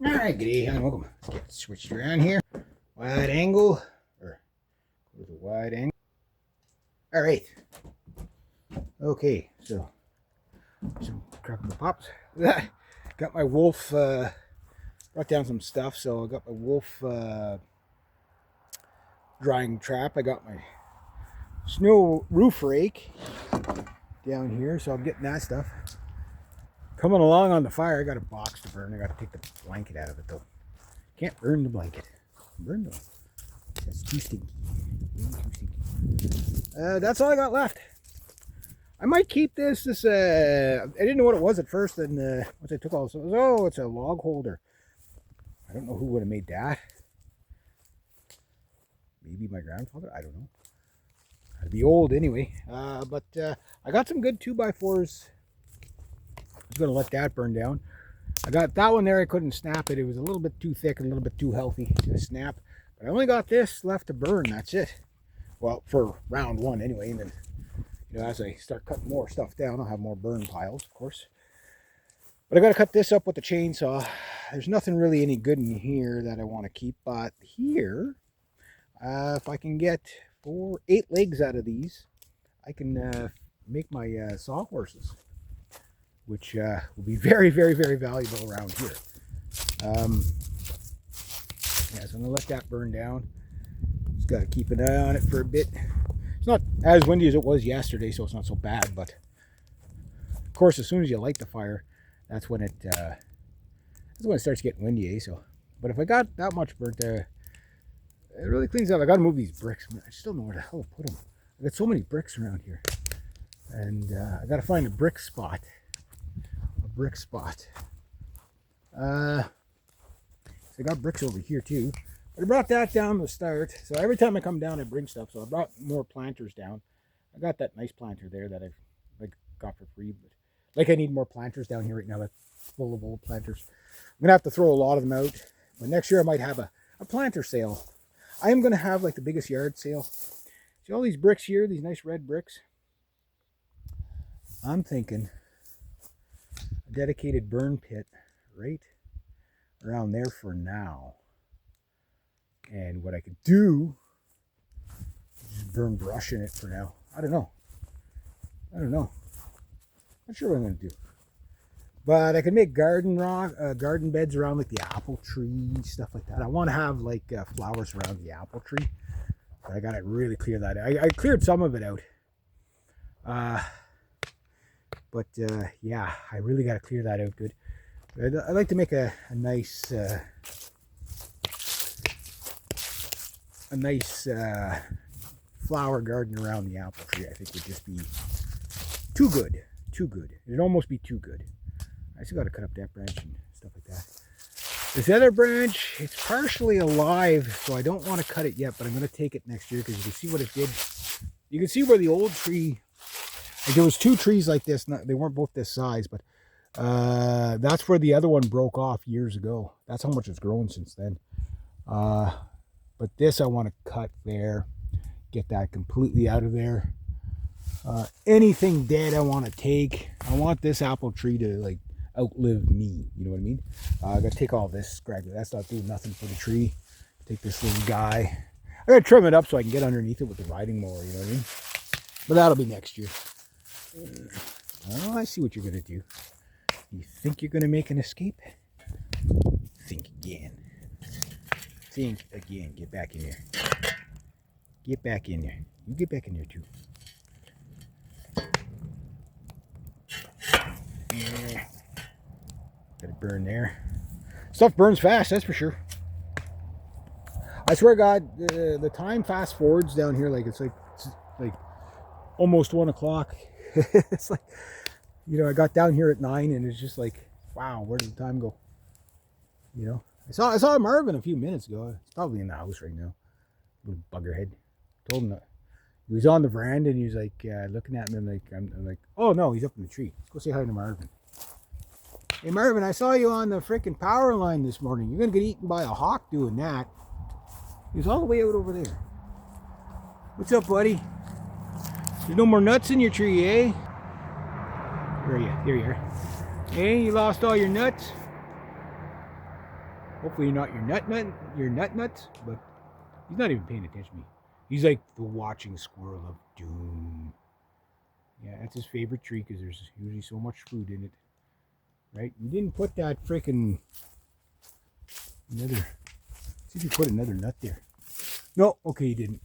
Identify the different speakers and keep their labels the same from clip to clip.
Speaker 1: Alright, good day and welcome. Let's get switched around here. Wide angle. Or with a wide angle. Alright. Okay, so some crackable pops. Got my wolf brought down some stuff, so I got my wolf drying trap. I got my snow roof rake down here, so I'm getting that stuff. Coming along on the fire, I got a box to burn. I got to take the blanket out of it though. Can't burn the blanket. Burn the. That's too stinky. That's all I got left. I might keep this. I didn't know what it was at first, and once I took all this, oh, it's a log holder. I don't know who would have made that. Maybe my grandfather. I don't know. I'd be old anyway. But I got some good 2x4s. I was going to let that burn down. I got that one there. I couldn't snap it. It was a little bit too thick and a little bit too healthy to snap. But I only got this left to burn. That's it. Well, for round one anyway. And then, as I start cutting more stuff down, I'll have more burn piles, of course. But I got to cut this up with the chainsaw. There's nothing really any good in here that I want to keep. But here, if I can get 8 legs out of these, I can make my sawhorses, which will be very, very, very valuable around here. So I'm going to let that burn down. Just got to keep an eye on it for a bit. It's not as windy as it was yesterday, so it's not so bad. But of course, as soon as you light the fire, that's when it starts getting windy. So, but if I got that much burnt, it really cleans up. I got to move these bricks. I just don't know where the hell to put them. I got so many bricks around here, and I got to find a brick spot. So I got bricks over here too, but I brought that down to start. So every time I come down, I bring stuff. So I brought more planters down. I got that nice planter there that I got for free, but I need more planters down here right now. That's full of old planters. I'm gonna have to throw a lot of them out, but next year I might have a planter sale. I am gonna have like the biggest yard sale. See all these bricks here, these nice red bricks. I'm thinking dedicated burn pit right around there for now, and what I could do is just burn brush in it for now. I don't know, not sure what I'm gonna do, but I could make garden beds around like the apple tree, stuff like that. I want to have like flowers around the apple tree, but I gotta really clear that out. I cleared some of it out, but yeah, I really got to clear that out good. I'd like to make a nice flower garden around the apple tree. I think would just be too good. It'd almost be too good. I still got to cut up that branch and stuff like that. This other branch, it's partially alive, so I don't want to cut it yet, but I'm going to take it next year because you can see what it did. You can see where the old tree, like there was 2 trees like this. They weren't both this size, but that's where the other one broke off years ago. That's how much it's grown since then. But this I want to cut there, get that completely out of there. Anything dead I want to take. I want this apple tree to like outlive me. You know what I mean? I got to take all this scraggly. That's not doing nothing for the tree. Take this little guy. I got to trim it up so I can get underneath it with the riding mower. You know what I mean? But that'll be next year. Oh, I see what you're going to do. You think you're going to make an escape? Think again. Think again. Get back in here. Get back in there. You get back in there too. Yeah. Got it burn there. Stuff burns fast, that's for sure. I swear to God, the time fast forwards down here like it's like almost 1 o'clock. It's like, I got down here at 9 and it's just like, wow, where did the time go? I saw Marvin a few minutes ago. He's probably in the house right now. Little buggerhead. Told him that he was on the veranda and he was like looking at me and I'm like, oh no, he's up in the tree. Let's go say hi to Marvin. Hey Marvin, I saw you on the freaking power line this morning. You're gonna get eaten by a hawk doing that. He was all the way out over there. What's up, buddy? There's no more nuts in your tree, eh? Where are you? Here you are. Hey, you lost all your nuts? Hopefully you're not your nut nuts, but he's not even paying attention to me. He's like the watching squirrel of doom. Yeah, that's his favorite tree because there's usually so much food in it. Right? You didn't put that freaking another. See if you put another nut there. No, okay, you didn't.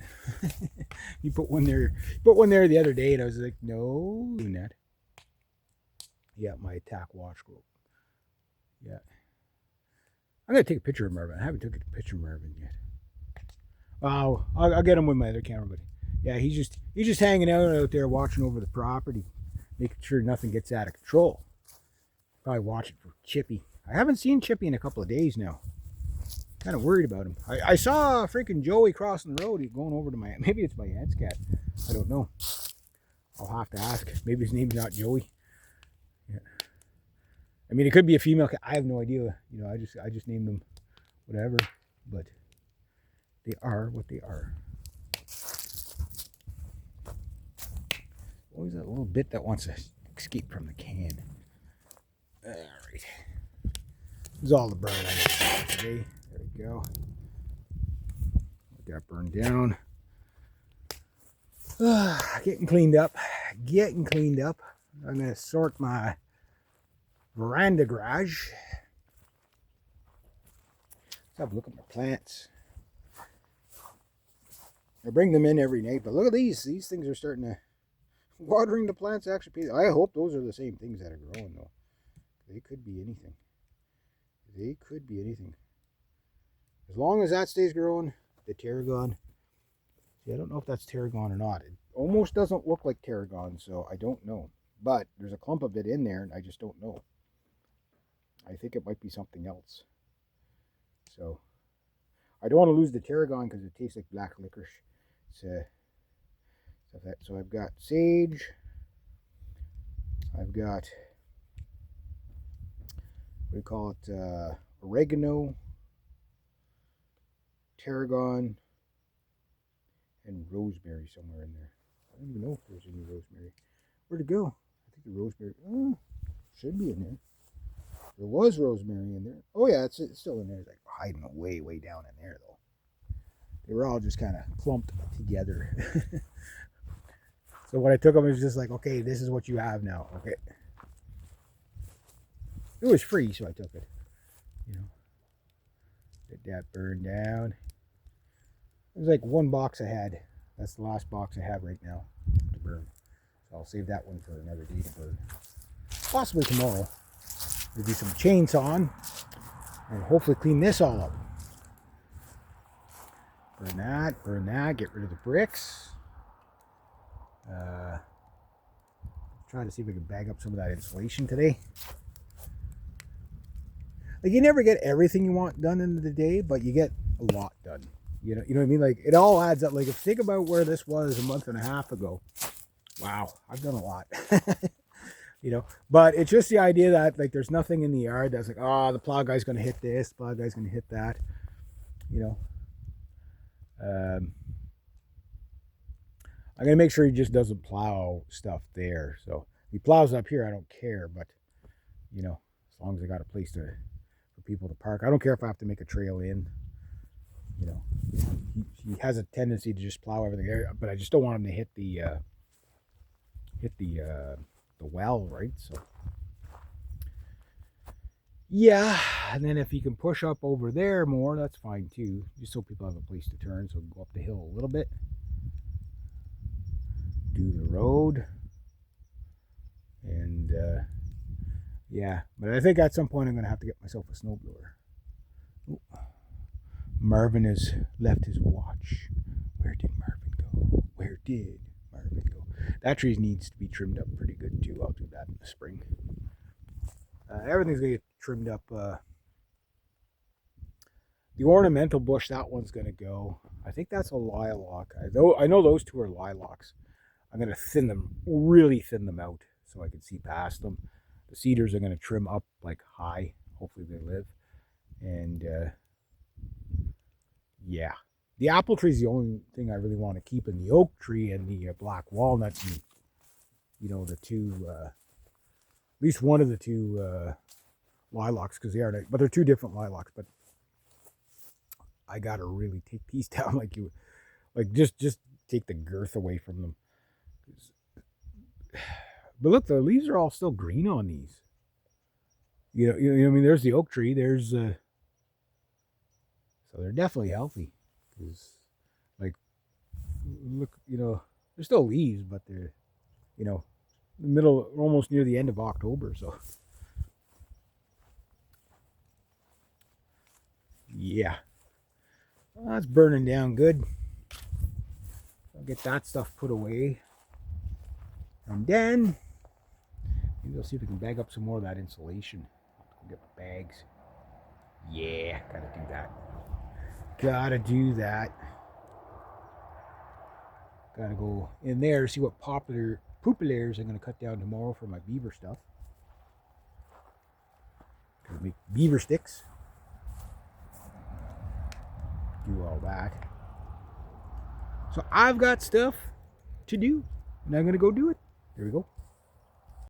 Speaker 1: You put one there. You put one there the other day, and I was like, no, doing that. Yeah, my attack watch group. Yeah, I'm gonna take a picture of Marvin. I haven't taken a picture of Marvin yet. Oh, I'll get him with my other camera, but yeah, he's just hanging out there watching over the property, making sure nothing gets out of control. Probably watching for Chippy. I haven't seen Chippy in a couple of days now. Kind of worried about him. I saw freaking Joey crossing the road. He's going over to maybe it's my aunt's cat. I don't know. I'll have to ask. Maybe his name's not Joey. Yeah. I mean, it could be a female cat. I have no idea. You know, I just named them whatever. But they are what they are. Always that little bit that wants to escape from the can. All right. This is all the burn I got today. There we go. Got burned down. Getting cleaned up. Getting cleaned up. I'm going to sort my veranda garage. Let's have a look at my plants. I bring them in every night, but look at these. These things are starting to... Watering the plants actually... I hope those are the same things that are growing, though. They could be anything. They could be anything. As long as that stays growing, the tarragon... See, I don't know if that's tarragon or not. It almost doesn't look like tarragon, so I don't know. But there's a clump of it in there, and I just don't know. I think it might be something else. So, I don't want to lose the tarragon because it tastes like black licorice. So I've got sage. I've got, what do you call it, oregano, tarragon, and rosemary somewhere in there. I don't even know if there's any rosemary. Where'd it go? I think the rosemary, should be in there. There was rosemary in there. Oh yeah, it's still in there. It's like hiding way down in there though. They were all just kind of clumped together. So what I took them was just like, okay, this is what you have now. Okay. It was free, so I took it. You know, let that burn down. It was like one box I had. That's the last box I have right now to burn. So I'll save that one for another day to burn. Possibly tomorrow. We'll do some chainsawing and hopefully clean this all up. Burn that, get rid of the bricks. Trying to see if I can bag up some of that insulation today. Like, you never get everything you want done in the day, but you get a lot done. You know what I mean? Like, it all adds up. Like, if think about where this was a month and a half ago. Wow, I've done a lot. You know, but it's just the idea that, like, there's nothing in the yard that's like, oh, the plow guy's going to hit this, the plow guy's going to hit that. You know, I'm going to make sure he just doesn't plow stuff there. So if he plows up here, I don't care. But, you know, as long as I got a place for people to park. I don't care if I have to make a trail in. You know, he has a tendency to just plow everything there. But I just don't want him to hit the well, right? So, yeah. And then if he can push up over there more, that's fine too. Just so people have a place to turn. So go up the hill a little bit. Do the road, and yeah, but I think at some point I'm gonna have to get myself a snowblower. Ooh. Marvin has left his watch. Where did Marvin go? Where did Marvin go? That tree needs to be trimmed up pretty good too. I'll do that in the spring. Everything's gonna get trimmed up. The ornamental bush, that one's gonna go. I think that's a lilac. I know those two are lilacs. I'm going to really thin them out so I can see past them. The cedars are going to trim up like high. Hopefully they live. And yeah, the apple tree is the only thing I really want to keep, and the oak tree and the black walnut, and, you know, the two, at least one of the two lilacs, because they are, but they're two different lilacs. But I gotta really take these down like just take the girth away from them. But look, the leaves are all still green on these. I mean, there's the oak tree. There's so they're definitely healthy. Cause like, look, they're still leaves, but they're, the middle, almost near the end of October. So yeah, well, that's burning down good. I'll get that stuff put away, and then maybe I'll see if we can bag up some more of that insulation. I'll get my bags. Yeah, gotta do that. Gotta do that. Gotta go in there, see what populars I'm gonna cut down tomorrow for my beaver stuff. Gonna make beaver sticks. Do all that. So I've got stuff to do, and I'm gonna go do it. There we go.